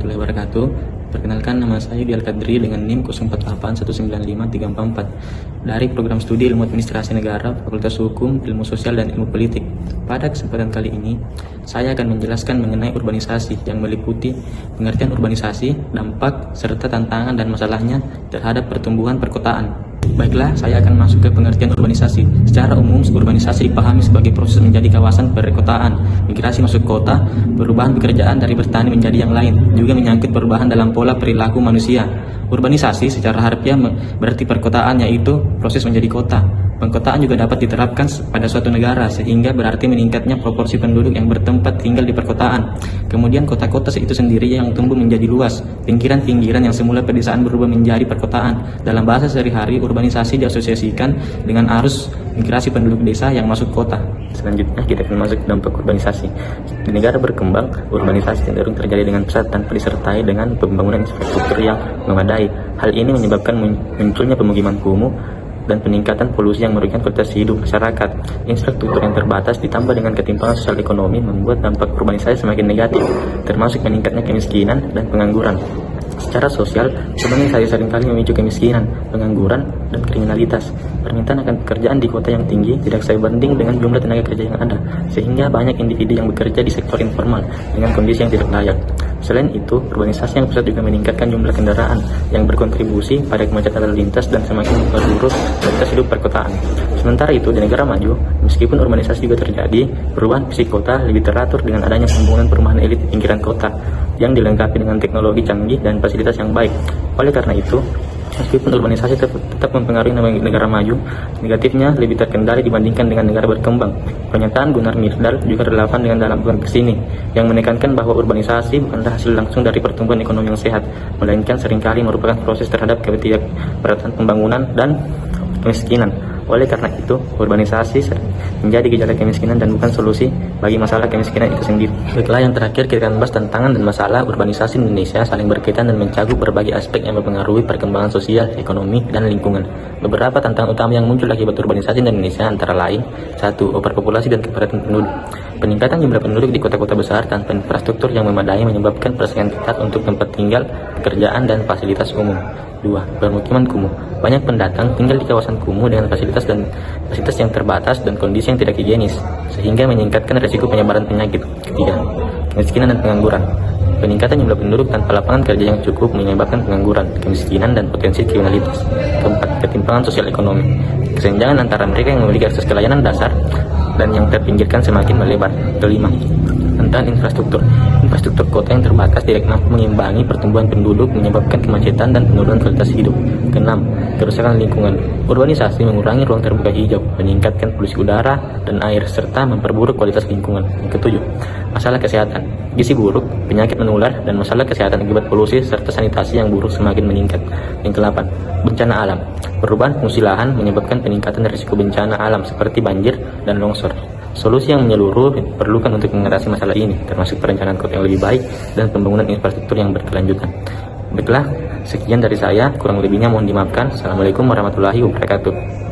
warahmatullahi wabarakatuh. Perkenalkan, nama saya Yudi Al-Kadri dengan NIM 04819534 dari Program Studi Ilmu Administrasi Negara, Fakultas Hukum, Ilmu Sosial, dan Ilmu Politik. Pada kesempatan kali ini, saya akan menjelaskan mengenai urbanisasi yang meliputi pengertian urbanisasi, dampak, serta tantangan dan masalahnya terhadap pertumbuhan perkotaan. Baiklah, saya akan masuk ke pengertian urbanisasi. Secara umum, urbanisasi dipahami sebagai proses menjadi kawasan perkotaan, migrasi masuk kota, perubahan pekerjaan dari bertani menjadi yang lain, juga menyangkut perubahan dalam pola perilaku manusia. Urbanisasi secara harfiah berarti perkotaan, yaitu proses menjadi kota. Pengkotaan juga dapat diterapkan pada suatu negara, sehingga berarti meningkatnya proporsi penduduk yang bertempat tinggal di perkotaan. Kemudian kota-kota itu sendiri yang tumbuh menjadi luas. Pinggiran-pinggiran yang semula pedesaan berubah menjadi perkotaan. Dalam bahasa sehari-hari, urbanisasi diasosiasikan dengan arus migrasi penduduk desa yang masuk kota. Selanjutnya kita akan masuk dampak urbanisasi. Di negara berkembang, urbanisasi cenderung terjadi dengan pesat tanpa disertai dengan pembangunan infrastruktur yang memadai. Hal ini menyebabkan munculnya pemukiman kumuh dan peningkatan polusi yang merugikan kualitas hidup masyarakat. Infrastruktur yang terbatas ditambah dengan ketimpangan sosial ekonomi membuat dampak urbanisasi semakin negatif, termasuk meningkatnya kemiskinan dan pengangguran. Secara sosial, urbanisasi seringkali memicu kemiskinan, pengangguran, dan kriminalitas. Permintaan akan pekerjaan di kota yang tinggi tidak sebanding dengan jumlah tenaga kerja yang ada, sehingga banyak individu yang bekerja di sektor informal dengan kondisi yang tidak layak. Selain itu, urbanisasi yang pesat juga meningkatkan jumlah kendaraan yang berkontribusi pada kemacetan lalu lintas dan semakin memperburuk kualitas hidup perkotaan. Sementara itu, di negara maju, meskipun urbanisasi juga terjadi, perubahan fisik kota lebih teratur dengan adanya pembangunan perumahan elit di pinggiran kota yang dilengkapi dengan teknologi canggih dan fasilitas yang baik. Oleh karena itu, meskipun urbanisasi tetap mempengaruhi negara maju, negatifnya lebih terkendali dibandingkan dengan negara berkembang. Pernyataan Gunnar Myrdal juga relevan dengan dalam konteks ini, yang menekankan bahwa urbanisasi bukanlah hasil langsung dari pertumbuhan ekonomi yang sehat, melainkan seringkali merupakan proses terhadap ketidakmeratan pembangunan dan kemiskinan. Oleh karena itu, urbanisasi menjadi gejala kemiskinan dan bukan solusi bagi masalah kemiskinan itu sendiri. Baiklah, yang terakhir kita akan bahas tantangan dan masalah urbanisasi di Indonesia saling berkaitan dan mencakup berbagai aspek yang mempengaruhi perkembangan sosial, ekonomi, dan lingkungan. Beberapa tantangan utama yang muncul akibat urbanisasi di Indonesia antara lain: 1. Overpopulasi dan kepadatan penduduk. Peningkatan jumlah penduduk di kota-kota besar tanpa infrastruktur yang memadai menyebabkan persaingan ketat untuk tempat tinggal, pekerjaan, dan fasilitas umum. 2. Permukiman kumuh. Banyak pendatang tinggal di kawasan kumuh dengan fasilitas yang terbatas dan kondisi yang tidak higienis, sehingga meningkatkan risiko penyebaran penyakit. 3. Kemiskinan dan pengangguran. Peningkatan jumlah penduduk tanpa lapangan kerja yang cukup menyebabkan pengangguran, kemiskinan, dan potensi kriminalitas. 4. Ketimpangan sosial ekonomi. Kesenjangan antara mereka yang memiliki akses ke layanan dasar dan yang terpinggirkan semakin melebar. 5. Tentang infrastruktur. Infrastruktur kota yang terbatas tidak mampu mengimbangi pertumbuhan penduduk, menyebabkan kemacetan dan penurunan kualitas hidup. 6. Kerusakan lingkungan. Urbanisasi mengurangi ruang terbuka hijau, meningkatkan polusi udara dan air, serta memperburuk kualitas lingkungan. 7. Masalah kesehatan. Gizi buruk, penyakit menular, dan masalah kesehatan akibat polusi serta sanitasi yang buruk semakin meningkat. 8. Bencana alam. Perubahan fungsi lahan menyebabkan peningkatan risiko bencana alam seperti banjir dan longsor. Solusi yang menyeluruh diperlukan untuk mengatasi masalah ini, termasuk perencanaan kota yang lebih baik dan pembangunan infrastruktur yang berkelanjutan. Baiklah, sekian dari saya, kurang lebihnya mohon dimaafkan. Assalamualaikum warahmatullahi wabarakatuh.